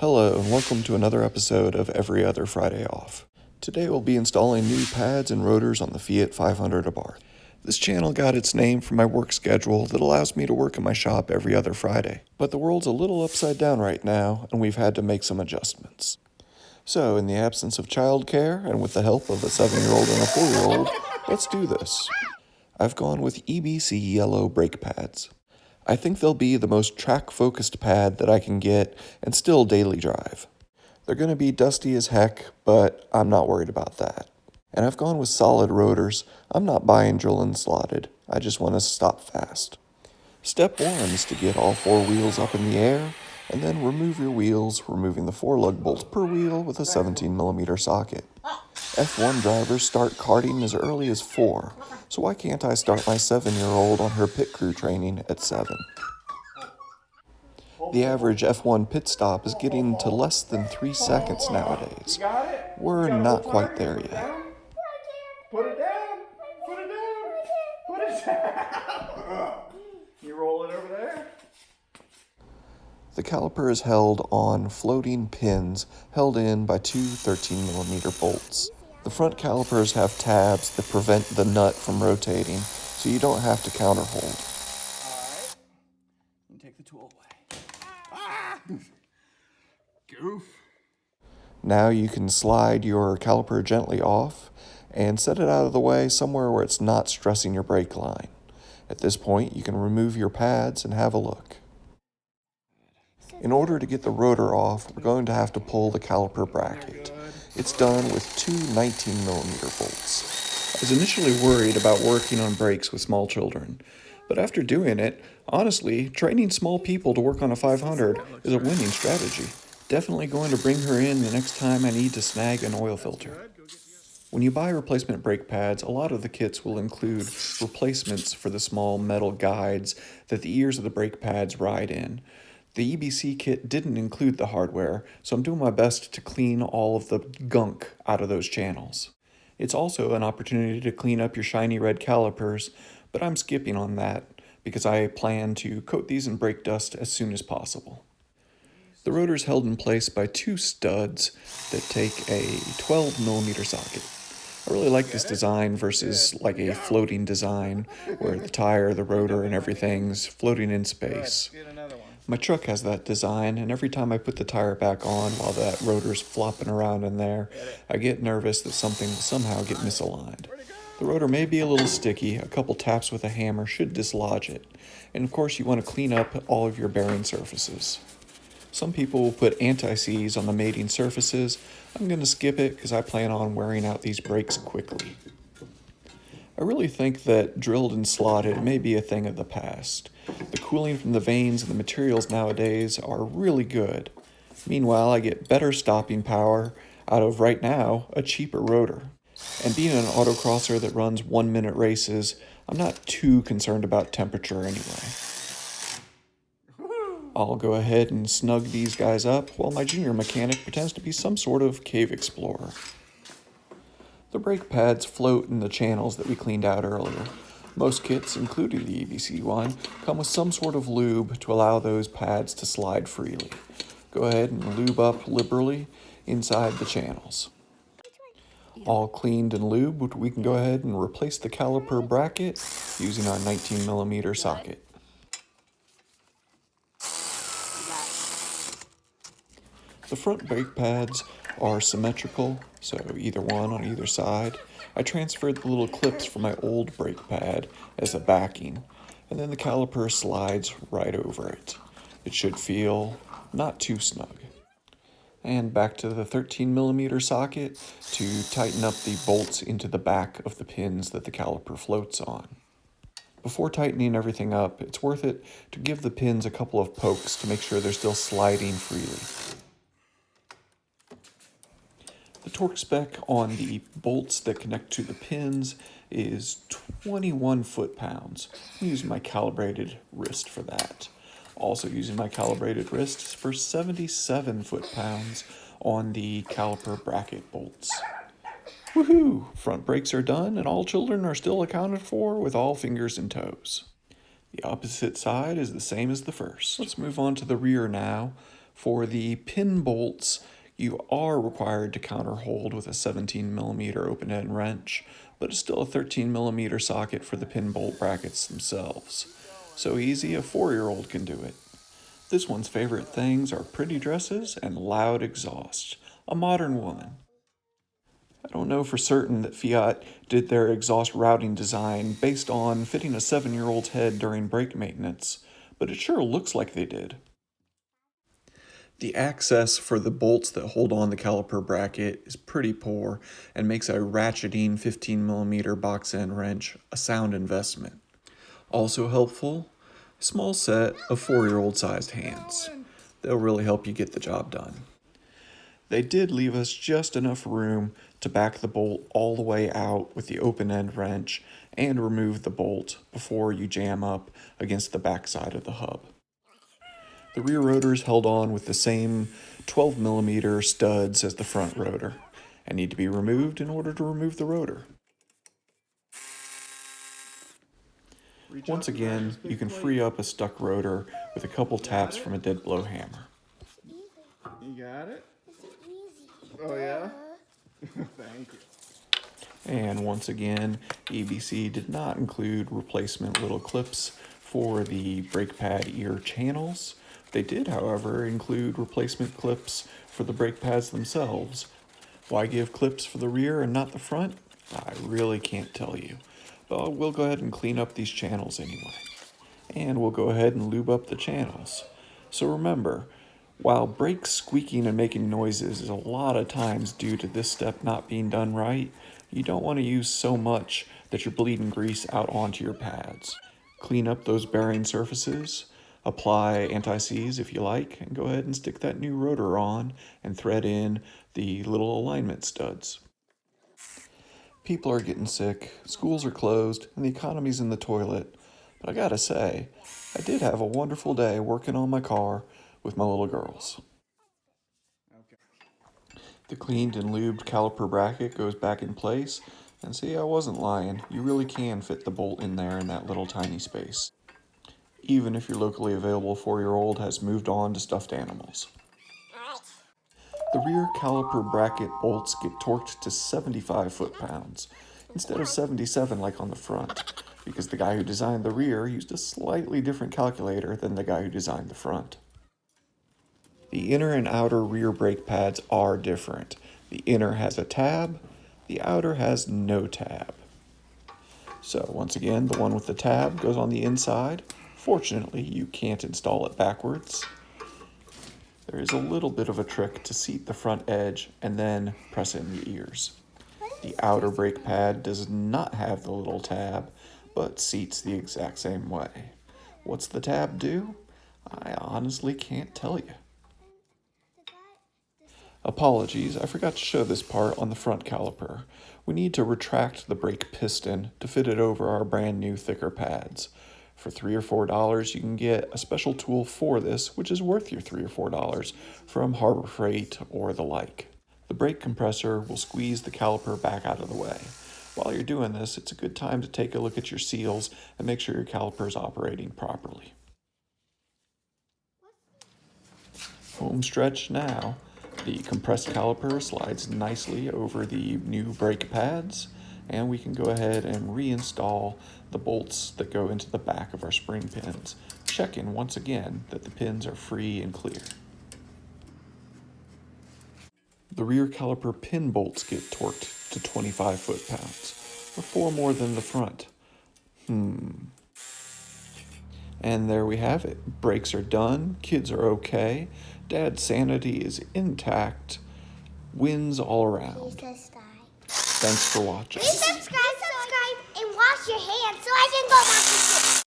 Hello and welcome to another episode of Every Other Friday Off. Today we'll be installing new pads and rotors on the Fiat 500 Abarth. This channel got its name from my work schedule that allows me to work in my shop every other Friday. But the world's a little upside down right now and we've had to make some adjustments. So in the absence of childcare and with the help of a 7-year-old and a 4-year-old, let's do this. I've gone with EBC yellow brake pads. I think they'll be the most track-focused pad that I can get and still daily drive. They're going to be dusty as heck, but I'm not worried about that. And I've gone with solid rotors. I'm not buying drill and slotted. I just want to stop fast. Step 1 is to get all 4 wheels up in the air, and then remove your wheels, removing the 4 lug bolts per wheel with a 17mm socket. F1 drivers start karting as early as 4, so why can't I start my 7-year-old on her pit crew training at 7? The average F1 pit stop is getting to less than 3 seconds nowadays. We're not quite there yet. Put it down! Put it down! Put it down! You roll it over there? The caliper is held on floating pins held in by 2 13mm bolts. The front calipers have tabs that prevent the nut from rotating, so you don't have to counterhold. Alright. You take the tool away. Ah! Goof. Now you can slide your caliper gently off and set it out of the way somewhere where it's not stressing your brake line. At this point, you can remove your pads and have a look. In order to get the rotor off, we're going to have to pull the caliper bracket. It's done with 2 19mm bolts. I was initially worried about working on brakes with small children, but after doing it, honestly, training small people to work on a 500 is a winning strategy. Definitely going to bring her in the next time I need to snag an oil filter. When you buy replacement brake pads, a lot of the kits will include replacements for the small metal guides that the ears of the brake pads ride in. The EBC kit didn't include the hardware, so I'm doing my best to clean all of the gunk out of those channels. It's also an opportunity to clean up your shiny red calipers, but I'm skipping on that because I plan to coat these in brake dust as soon as possible. The rotor is held in place by 2 studs that take a 12mm socket. I really like this design versus like a floating design where the tire, the rotor, and everything's floating in space. My truck has that design, and every time I put the tire back on while that rotor's flopping around in there, I get nervous that something will somehow get misaligned. The rotor may be a little sticky. A couple taps with a hammer should dislodge it. And of course, you want to clean up all of your bearing surfaces. Some people will put anti-seize on the mating surfaces. I'm going to skip it because I plan on wearing out these brakes quickly. I really think that drilled and slotted may be a thing of the past. The cooling from the vanes and the materials nowadays are really good. Meanwhile, I get better stopping power out of, right now, a cheaper rotor. And being an autocrosser that runs 1-minute races, I'm not too concerned about temperature anyway. I'll go ahead and snug these guys up while my junior mechanic pretends to be some sort of cave explorer. The brake pads float in the channels that we cleaned out earlier. Most kits, including the EBC one, come with some sort of lube to allow those pads to slide freely. Go ahead and lube up liberally inside the channels. All cleaned and lubed, we can go ahead and replace the caliper bracket using our 19mm socket. The front brake pads are symmetrical, so either one on either side. I transferred the little clips from my old brake pad as a backing, and then the caliper slides right over it. It should feel not too snug. And back to the 13mm socket to tighten up the bolts into the back of the pins that the caliper floats on. Before tightening everything up, it's worth it to give the pins a couple of pokes to make sure they're still sliding freely. The torque spec on the bolts that connect to the pins is 21 foot-pounds. I'm using my calibrated wrist for that. Also using my calibrated wrists for 77 foot-pounds on the caliper bracket bolts. Woohoo! Front brakes are done and all children are still accounted for with all fingers and toes. The opposite side is the same as the first. Let's move on to the rear now. For the pin bolts, you are required to counterhold with a 17mm open-end wrench, but it's still a 13mm socket for the pin bolt brackets themselves. So easy, a 4-year-old can do it. This one's favorite things are pretty dresses and loud exhaust. A modern woman. I don't know for certain that Fiat did their exhaust routing design based on fitting a 7-year-old's head during brake maintenance, but it sure looks like they did. The access for the bolts that hold on the caliper bracket is pretty poor and makes a ratcheting 15mm box end wrench a sound investment. Also helpful, a small set of 4-year-old sized hands. They'll really help you get the job done. They did leave us just enough room to back the bolt all the way out with the open end wrench and remove the bolt before you jam up against the backside of the hub. The rear rotors held on with the same 12mm studs as the front rotor and need to be removed in order to remove the rotor. Once again, you can free up a stuck rotor with a couple taps from a dead blow hammer. You got it? Oh yeah? Thank you. And once again, EBC did not include replacement little clips for the brake pad ear channels. They did, however, include replacement clips for the brake pads themselves. Why give clips for the rear and not the front? I really can't tell you. But we'll go ahead and clean up these channels anyway. And we'll go ahead and lube up the channels. So remember, while brakes squeaking and making noises is a lot of times due to this step not being done right, you don't want to use so much that you're bleeding grease out onto your pads. Clean up those bearing surfaces, apply anti-seize if you like, and go ahead and stick that new rotor on and thread in the little alignment studs. People are getting sick, schools are closed, and the economy's in the toilet. But I gotta say, I did have a wonderful day working on my car with my little girls. The cleaned and lubed caliper bracket goes back in place, and see, I wasn't lying. You really can fit the bolt in there in that little tiny space, even if your locally available 4-year-old has moved on to stuffed animals. The rear caliper bracket bolts get torqued to 75 foot-pounds instead of 77 like on the front, because the guy who designed the rear used a slightly different calculator than the guy who designed the front. The inner and outer rear brake pads are different. The inner has a tab, the outer has no tab. So once again, the one with the tab goes on the inside. Fortunately, you can't install it backwards. There is a little bit of a trick to seat the front edge and then press in the ears. The outer brake pad does not have the little tab, but seats the exact same way. What's the tab do? I honestly can't tell you. Apologies, I forgot to show this part on the front caliper. We need to retract the brake piston to fit it over our brand new thicker pads. For $3 or $4, you can get a special tool for this, which is worth your $3 or $4 from Harbor Freight or the like. The brake compressor will squeeze the caliper back out of the way. While you're doing this, it's a good time to take a look at your seals and make sure your caliper is operating properly. Home stretch now. The compressed caliper slides nicely over the new brake pads, and we can go ahead and reinstall the bolts that go into the back of our spring pins, checking once again that the pins are free and clear. The rear caliper pin bolts get torqued to 25 foot-pounds, or 4 more than the front. And there we have it. Brakes are done, kids are okay, Dad's sanity is intact, wins all around. Thanks for watching. Please subscribe, and wash your hands so I can go back to school.